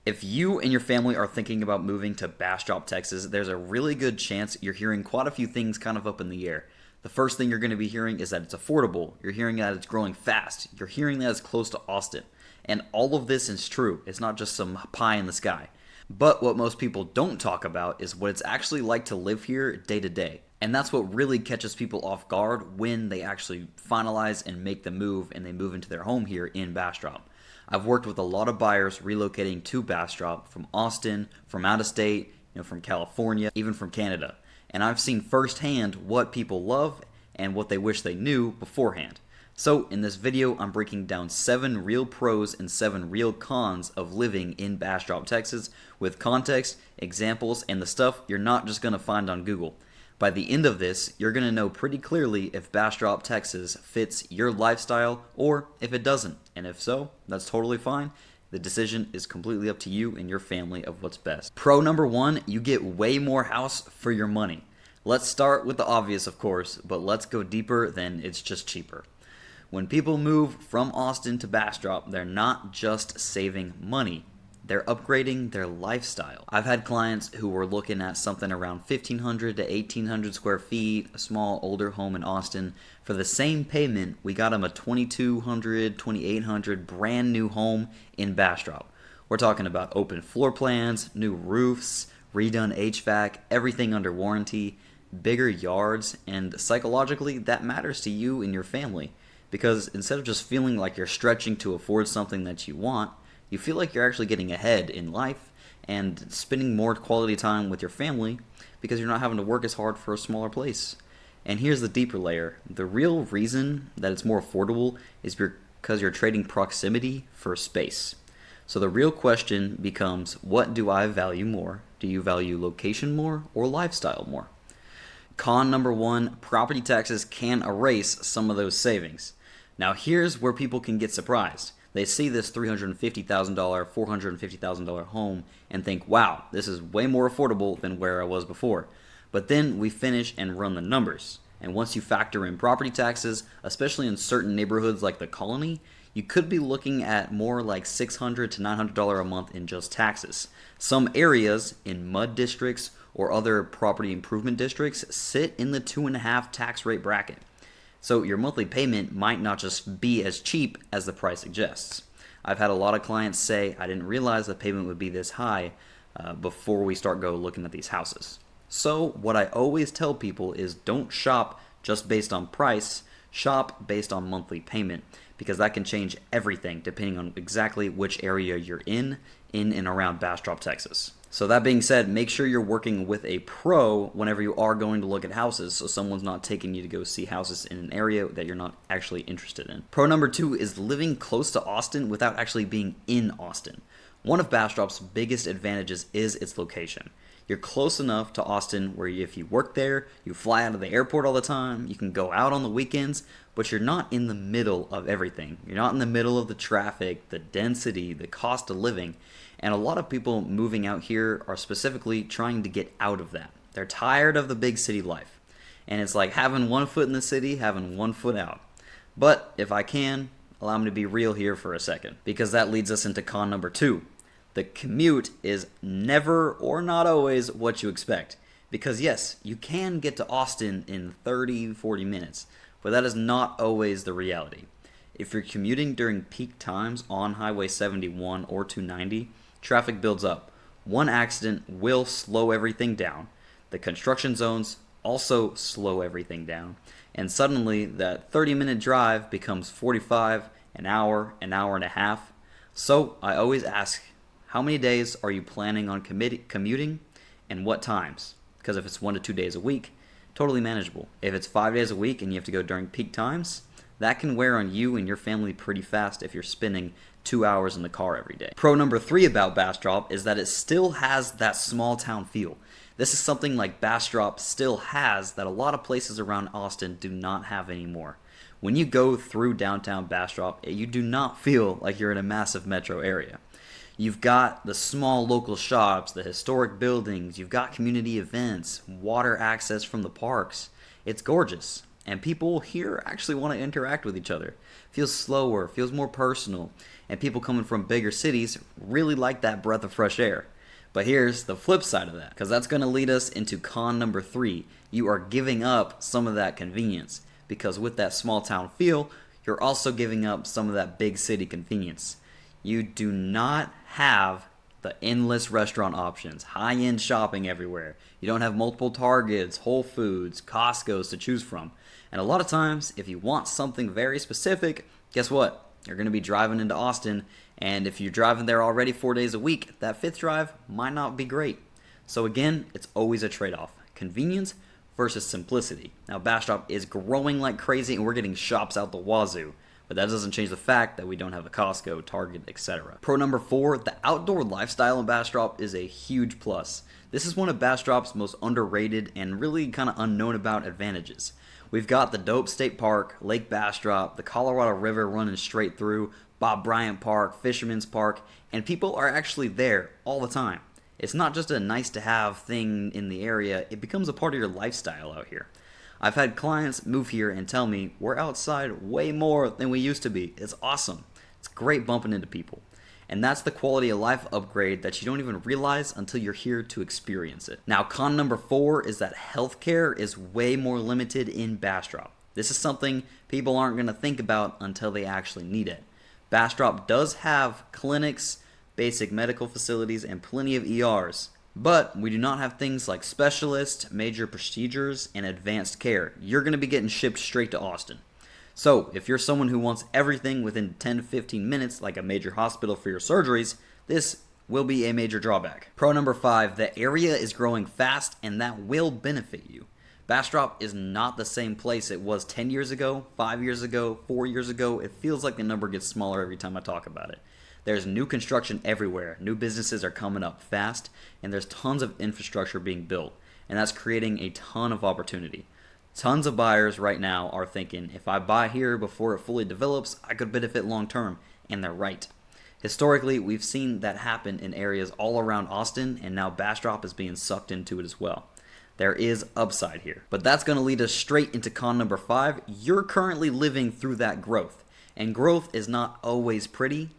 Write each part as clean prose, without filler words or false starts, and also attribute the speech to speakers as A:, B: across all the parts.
A: If you and your family are thinking about moving to Bastrop, Texas, there's a really good chance you're hearing quite a few things kind of up in the air. The first thing you're going to be hearing is that it's affordable. You're hearing that it's growing fast. You're hearing that it's close to Austin. And all of this is true. It's not just some pie in the sky. But what most people don't talk about is what it's actually like to live here day to day. And that's what really catches people off guard when they actually finalize and make the move and they move into their home here in Bastrop. I've worked with a lot of buyers relocating to Bastrop from Austin, from out of state, from California, even from Canada. And I've seen firsthand what people love and what they wish they knew beforehand. So in this video, I'm breaking down 7 real pros and 7 real cons of living in Bastrop, Texas, with context, examples, and the stuff you're not just going to find on Google. By the end of this, you're going to know pretty clearly if Bastrop, Texas fits your lifestyle or if it doesn't. And if so, that's totally fine. The decision is completely up to you and your family of what's best. Pro number 1, you get way more house for your money. Let's start with the obvious, of course, but let's go deeper than it's just cheaper. When people move from Austin to Bastrop, they're not just saving money. They're upgrading their lifestyle. I've had clients who were looking at something around 1,500 to 1,800 square feet, a small older home in Austin. For the same payment, we got them a 2,200, 2,800 brand new home in Bastrop. We're talking about open floor plans, new roofs, redone HVAC, everything under warranty, bigger yards, and psychologically that matters to you and your family. Because instead of just feeling like you're stretching to afford something that you want, you feel like you're actually getting ahead in life and spending more quality time with your family because you're not having to work as hard for a smaller place. And here's the deeper layer. The real reason that it's more affordable is because you're trading proximity for space. So the real question becomes, what do I value more? Do you value location more or lifestyle more? Con number 1, property taxes can erase some of those savings. Now here's where people can get surprised. They see this $350,000, $450,000 home and think, wow, this is way more affordable than where I was before. But then we finish and run the numbers. And once you factor in property taxes, especially in certain neighborhoods like the Colony, you could be looking at more like $600 to $900 a month in just taxes. Some areas in mud districts or other property improvement districts sit in the 2.5 tax rate bracket. So your monthly payment might not just be as cheap as the price suggests. I've had a lot of clients say, I didn't realize the payment would be this high before we start looking at these houses. So what I always tell people is don't shop just based on price, shop based on monthly payment, because that can change everything depending on exactly which area you're in and around Bastrop, Texas. So that being said, make sure you're working with a pro whenever you are going to look at houses so someone's not taking you to go see houses in an area that you're not actually interested in. Pro number 2 is living close to Austin without actually being in Austin. One of Bastrop's biggest advantages is its location. You're close enough to Austin where if you work there, you fly out of the airport all the time, you can go out on the weekends, but you're not in the middle of everything. You're not in the middle of the traffic, the density, the cost of living. And a lot of people moving out here are specifically trying to get out of that. They're tired of the big city life. And it's like having one foot in the city, having one foot out. But if I can, allow me to be real here for a second, because that leads us into con number 2. The commute is never or not always what you expect. Because yes, you can get to Austin in 30, 40 minutes, but that is not always the reality. If you're commuting during peak times on Highway 71 or 290, traffic builds up. One accident will slow everything down. The construction zones also slow everything down. And suddenly that 30-minute drive becomes 45, an hour and a half. So I always ask, how many days are you planning on commuting and what times? Because if it's 1 to 2 days a week, totally manageable. If it's 5 days a week and you have to go during peak times, that can wear on you and your family pretty fast if you're spending 2 hours in the car every day. Pro number 3 about Bastrop is that it still has that small town feel. This is something like Bastrop still has that a lot of places around Austin do not have anymore. When you go through downtown Bastrop, you do not feel like you're in a massive metro area. You've got the small local shops, the historic buildings, you've got community events, water access from the parks. It's gorgeous. and people here actually want to interact with each other. Feels slower, feels more personal, and people coming from bigger cities really like that breath of fresh air. But here's the flip side of that, because that's going to lead us into con number 3. You are giving up some of that convenience, because with that small town feel, you're also giving up some of that big city convenience. You do not have the endless restaurant options, high-end shopping everywhere. You don't have multiple Targets, Whole Foods, Costco's to choose from. And a lot of times, if you want something very specific, guess what? You're going to be driving into Austin, and if you're driving there already 4 days a week, that 5th drive might not be great. So again, it's always a trade-off. Convenience versus simplicity. Now, Bastrop is growing like crazy, and we're getting shops out the wazoo. But that doesn't change the fact that we don't have a Costco, Target, etc. Pro number 4, the outdoor lifestyle in Bastrop is a huge plus. This is one of Bastrop's most underrated and really kind of unknown about advantages. We've got the dope state park, Lake Bastrop, the Colorado River running straight through, Bob Bryant Park, Fisherman's Park, and people are actually there all the time. It's not just a nice to have thing in the area, it becomes a part of your lifestyle out here. I've had clients move here and tell me we're outside way more than we used to be. It's awesome. It's great bumping into people. And that's the quality of life upgrade that you don't even realize until you're here to experience it. Now, con number 4 is that healthcare is way more limited in Bastrop. This is something people aren't going to think about until they actually need it. Bastrop does have clinics, basic medical facilities, and plenty of ERs. But we do not have things like specialists, major procedures, and advanced care. You're going to be getting shipped straight to Austin. So if you're someone who wants everything within 10 to 15 minutes, like a major hospital for your surgeries, this will be a major drawback. Pro number 5, the area is growing fast, and that will benefit you. Bastrop is not the same place it was 10 years ago, 5 years ago, 4 years ago. It feels like the number gets smaller every time I talk about it. There's new construction everywhere, new businesses are coming up fast, and there's tons of infrastructure being built, and that's creating a ton of opportunity. Tons of buyers right now are thinking, if I buy here before it fully develops, I could benefit long term, and they're right. Historically, we've seen that happen in areas all around Austin, and now Bastrop is being sucked into it as well. There is upside here. But that's going to lead us straight into con number 5. You're currently living through that growth, and growth is not always pretty.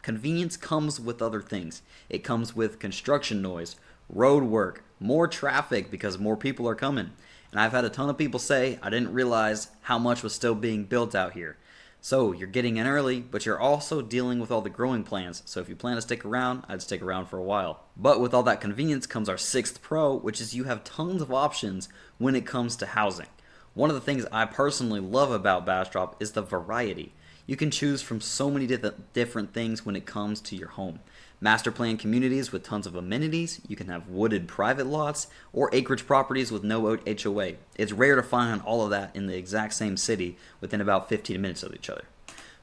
A: Convenience comes with other things. It comes with construction noise, road work, more traffic because more people are coming. And I've had a ton of people say, I didn't realize how much was still being built out here. So you're getting in early, but you're also dealing with all the growing plans. So if you plan to stick around, I'd stick around for a while. But with all that convenience comes our 6th pro, which is you have tons of options when it comes to housing. One of the things I personally love about Bastrop is the variety. You can choose from so many different things when it comes to your home. Master plan communities with tons of amenities. You can have wooded private lots or acreage properties with no HOA. It's rare to find all of that in the exact same city within about 15 minutes of each other.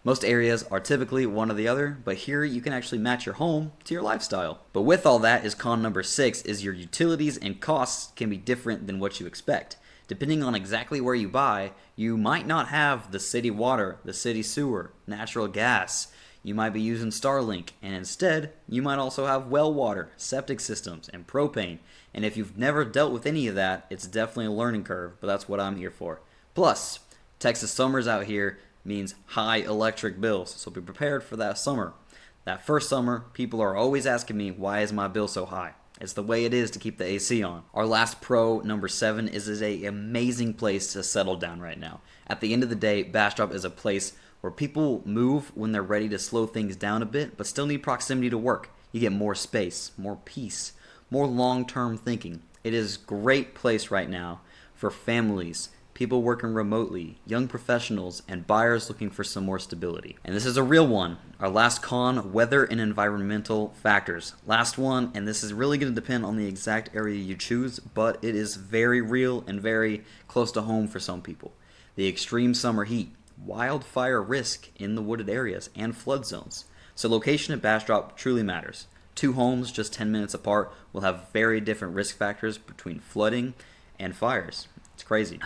A: Most areas are typically one or the other, but here you can actually match your home to your lifestyle. But with all that is con number 6 is your utilities and costs can be different than what you expect. Depending on exactly where you buy, you might not have the city water, the city sewer, natural gas. You might be using Starlink, and instead, you might also have well water, septic systems, and propane. And if you've never dealt with any of that, it's definitely a learning curve, but that's what I'm here for. Plus, Texas summers out here means high electric bills, so be prepared for that summer. That first summer, people are always asking me, why is my bill so high? It's the way it is to keep the AC on. Our last pro, number 7, is an amazing place to settle down right now. At the end of the day, Bastrop is a place where people move when they're ready to slow things down a bit, but still need proximity to work. You get more space, more peace, more long-term thinking. It is a great place right now for families, people working remotely, young professionals, and buyers looking for some more stability. And this is a real one. Our last con, weather and environmental factors. Last one, and this is really going to depend on the exact area you choose, but it is very real and very close to home for some people. The extreme summer heat, wildfire risk in the wooded areas, and flood zones. So location at Bastrop truly matters. 2 homes just 10 minutes apart will have very different risk factors between flooding and fires. It's crazy.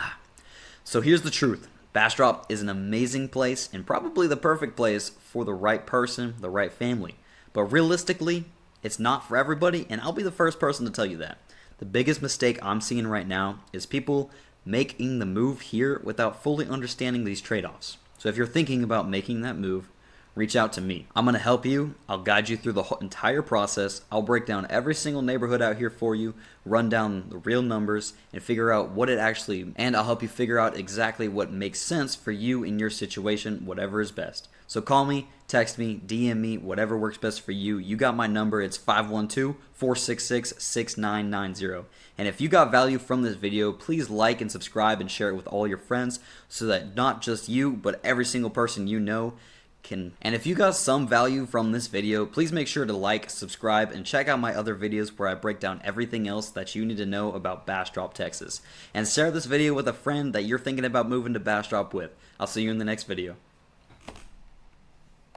A: So here's the truth. Bastrop is an amazing place and probably the perfect place for the right person, the right family. But realistically, it's not for everybody, and I'll be the first person to tell you that. The biggest mistake I'm seeing right now is people making the move here without fully understanding these trade-offs. So if you're thinking about making that move, reach out to me. I'm going to help you. I'll guide you through the entire process. I'll break down every single neighborhood out here for you, run down the real numbers, and figure out what it actually, and I'll help you figure out exactly what makes sense for you in your situation, whatever is best. So call me, text me, DM me, whatever works best for you. You got my number. It's 512-466-6990. And if you got value from this video, please like and subscribe and share it with all your friends so that not just you, but every single person you know can. And if you got some value from this video, please make sure to like, subscribe, and check out my other videos where I break down everything else that you need to know about Bastrop, Texas. And share this video with a friend that you're thinking about moving to Bastrop with. I'll see you in the next video.